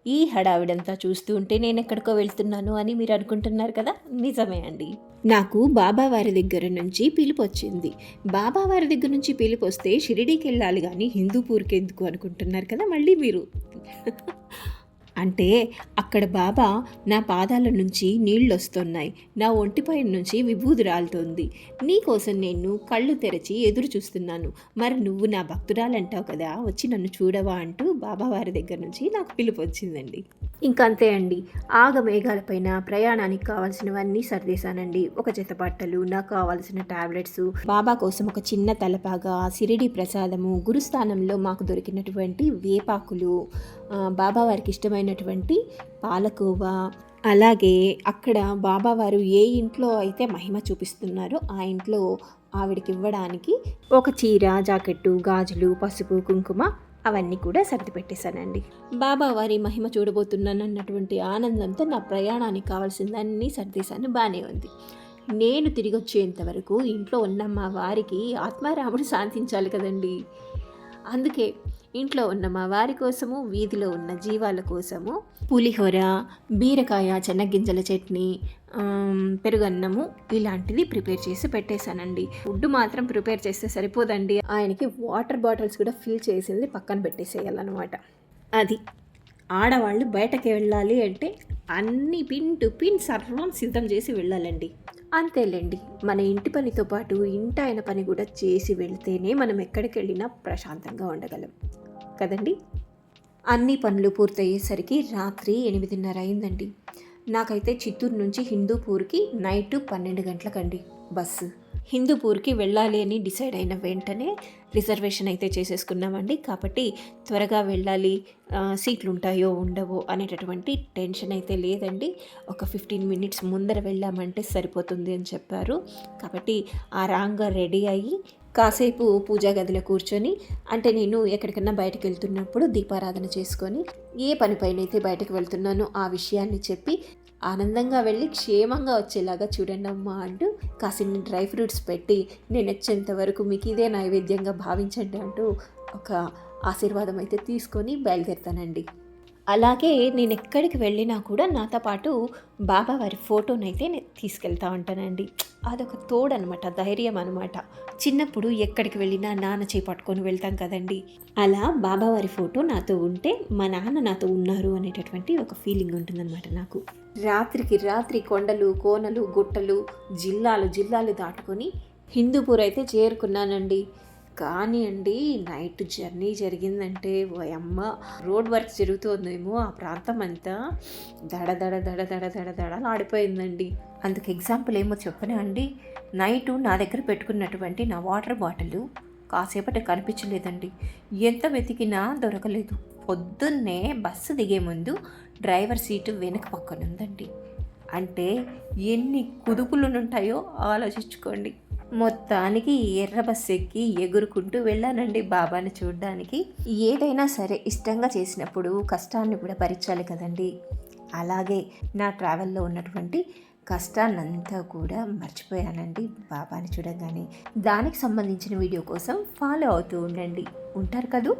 ఈ హడావిడంతా చూస్తూ ఉంటే నేను ఎక్కడికో వెళ్తున్నాను అని మీరు అనుకుంటున్నారు కదా, నిజమే అండి. నాకు బాబావారి దగ్గర నుంచి పిలుపు వచ్చింది. బాబావారి దగ్గర నుంచి పిలుపు వస్తే షిరిడీకి వెళ్ళాలి కానీ హిందూపూర్కి ఎందుకు అనుకుంటున్నారు కదా మళ్ళీ మీరు. అంటే అక్కడ బాబా నా పాదాల నుంచి నీళ్ళొస్తున్నాయి, నా ఒంటిపై నుంచి విభూది రాలుతోంది, నీకోసం నేను కళ్ళు తెరచి ఎదురు చూస్తున్నాను, మరి నువ్వు నా భక్తురాలంటావు కదా, వచ్చి నన్ను చూడవా అంటూ బాబావారి దగ్గర నుంచి నాకు పిలుపు వచ్చిందండి. ఇంకంతే అండి, ఆగమేఘాలపైన ప్రయాణానికి కావాల్సినవన్నీ సర్దేశానండి. ఒక జత బట్టలు, నాకు కావాల్సిన టాబ్లెట్స్, బాబా కోసం ఒక చిన్న తలపాగా, సిరిడి ప్రసాదము, గురుస్థానంలో మాకు దొరికినటువంటి వేపాకులు, బాబావారికి ఇష్టమైనటువంటి పాలకోవా, అలాగే అక్కడ బాబావారు ఏ ఇంట్లో అయితే మహిమ చూపిస్తున్నారో ఆ ఇంట్లో ఆవిడకి ఇవ్వడానికి ఒక చీర, జాకెట్టు, గాజులు, పసుపు, కుంకుమ అవన్నీ కూడా సర్ది పెట్టేశానండి. బాబా వారి మహిమ చూడబోతున్నానన్నటువంటి ఆనందంతో నా ప్రయాణానికి కావాల్సిందన్నీ సర్దేశాను. బాగానే ఉంది. నేను తిరిగి వచ్చేంత వరకు ఇంట్లో ఉన్న మా వారికి ఆత్మారాముడు శాంతించాలి కదండి. అందుకే ఇంట్లో ఉన్న మా వారి కోసము, వీధిలో ఉన్న జీవాల కోసము పులిహోర, బీరకాయ, చెనగ్గింజల చట్నీ, పెరుగన్నము ఇలాంటిది ప్రిపేర్ చేసి పెట్టేశానండి. ఫుడ్ మాత్రం ప్రిపేర్ చేస్తే సరిపోదండి, ఆయనకి వాటర్ బాటిల్స్ కూడా ఫిల్ చేసింది పక్కన పెట్టేసేయాలన్నమాట. అది ఆడవాళ్ళు బయటకి వెళ్ళాలి అంటే అన్ని పిన్ టు పిన్ సర్వం సిద్ధం చేసి వెళ్ళాలండి. అంతేలేండి, మన ఇంటి పనితో పాటు ఇంటాయన పని కూడా చేసి వెళ్తేనే మనం ఎక్కడికి వెళ్ళినా ప్రశాంతంగా ఉండగలం కదండి. అన్ని పనులు పూర్తయ్యేసరికి రాత్రి 8:30 అయిందండి. నాకైతే చిత్తూరు నుంచి హిందూపూర్కి నైట్ 12 గంటలకండి బస్సు. హిందూపూర్కి వెళ్ళాలి అని డిసైడ్ అయిన వెంటనే రిజర్వేషన్ అయితే చేసేసుకున్నామండి. కాబట్టి త్వరగా వెళ్ళాలి, సీట్లు ఉంటాయో ఉండవో అనేటటువంటి టెన్షన్ అయితే లేదండి. ఒక 15 మినిట్స్ ముందర వెళ్ళామంటే సరిపోతుంది అని చెప్పారు. కాబట్టి ఆరాంగా రెడీ అయ్యి కాసేపు పూజా గదిలో కూర్చొని, అంటే నేను ఎక్కడికన్నా బయటకు వెళ్తున్నప్పుడు దీపారాధన చేసుకొని ఏ పనిపైనైతే బయటకు వెళ్తున్నానో ఆ విషయాన్ని చెప్పి ఆనందంగా వెళ్ళి క్షేమంగా వచ్చేలాగా చూడండి అమ్మా అంటూ కాసిన్ని డ్రై ఫ్రూట్స్ పెట్టి నేను వచ్చేంత వరకు మీకు ఇదే నైవేద్యంగా భావించండి అంటూ ఒక ఆశీర్వాదం అయితే తీసుకొని బయలుదేరుతానండి. అలాగే నేను ఎక్కడికి వెళ్ళినా కూడా నాతో పాటు బాబావారి ఫోటోనైతే నేను తీసుకెళ్తా ఉంటానండి. అదొక తోడనమాట, ధైర్యం అనమాట. చిన్నప్పుడు ఎక్కడికి వెళ్ళినా నాన్న చేయి పట్టుకొని వెళ్తాం కదండి, అలా బాబావారి ఫోటో నాతో ఉంటే మా నాన్న నాతో ఉన్నారు అనేటటువంటి ఒక ఫీలింగ్ ఉంటుందన్నమాట నాకు. రాత్రికి రాత్రి కొండలు, కోనలు, గుట్టలు, జిల్లాలు దాటుకొని హిందూపూర్ అయితే చేరుకున్నానండి. కానీ అండి, నైట్ జర్నీ జరిగిందంటే అమ్మ, రోడ్ వర్క్ జరుగుతుందేమో ఆ ప్రాంతం అంతా దడ దడ దడ దడ దడ దడ ఆడిపోయిందండి. అందుకు ఎగ్జాంపుల్ ఏమో చెప్పనా అండి, నైటు నా దగ్గర పెట్టుకున్నటువంటి నా వాటర్ బాటిల్ కాసేపటి కనిపించలేదండి. ఎంత వెతికినా దొరకలేదు. పొద్దున్నే బస్సు దిగే ముందు డ్రైవర్ సీటు వెనక పక్కన ఉందండి. అంటే ఎన్ని కుదుపులు ఉంటాయో ఆలోచించుకోండి. మొత్తానికి ఎర్ర బస్సు ఎక్కి ఎగురుకుంటూ వెళ్ళానండి బాబాని చూడడానికి. ఏదైనా సరే ఇష్టంగా చేసినప్పుడు కష్టాన్ని కూడా భరించాలి కదండి. అలాగే నా ట్రావెల్లో ఉన్నటువంటి కష్టాన్నంతా కూడా మర్చిపోయానండి బాబాని చూడగానే. దానికి సంబంధించిన వీడియో కోసం ఫాలో అవుతూ ఉండండి. ఉంటారు కదూ.